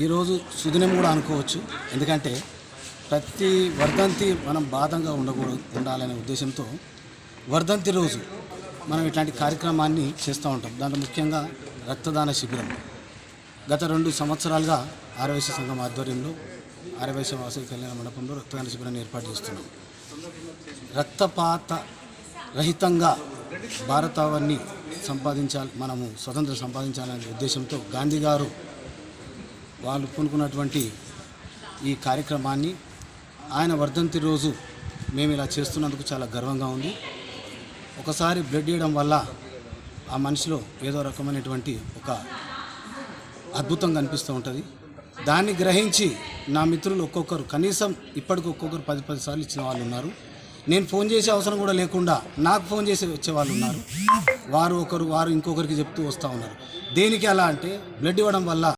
ఈరోజు సుదినం కూడా అనుకోవచ్చు. ఎందుకంటే ప్రతి వర్ధంతి మనం బాధంగా ఉండాలనే ఉద్దేశంతో వర్ధంతి రోజు మనం ఇట్లాంటి కార్యక్రమాన్ని చేస్తూ ఉంటాం. దాంట్లో ముఖ్యంగా రక్తదాన శిబిరం గత 2 సంవత్సరాలుగా ఆర్యవైశ్య సంఘం ఆధ్వర్యంలో ఆర్యవైశ్య వాసవి కళ్యాణ మండపంలో రక్తదాన శిబిరాన్ని ఏర్పాటు చేస్తున్నాం. రక్తపాత రహితంగా భారతావన్ని సంపాదించాలి, మనము స్వతంత్రం సంపాదించాలనే ఉద్దేశంతో గాంధీ గారు వాళ్ళు పూనుకున్నటువంటి ఈ కార్యక్రమాన్ని ఆయన వర్ధంతి రోజు మేము ఇలా చేస్తున్నందుకు చాలా గర్వంగా ఉంది. ఒకసారి బ్లడ్ ఇవ్వడం వల్ల ఆ మనిషిలో ఏదో రకమైనటువంటి ఒక అద్భుతం కనిపిస్తూ ఉంటుంది. దాన్ని గ్రహించి నా మిత్రులు ఒక్కొక్కరు కనీసం ఇప్పటికి ఒక్కొక్కరు 10 సార్లు ఇచ్చిన వాళ్ళు ఉన్నారు. నేను ఫోన్ చేసే అవసరం కూడా లేకుండా నాకు ఫోన్ చేసి వచ్చేవాళ్ళు ఉన్నారు. వారు ఇంకొకరికి చెప్తూ వస్తూ ఉన్నారు. దేనికి అలా అంటే బ్లడ్ ఇవ్వడం వల్ల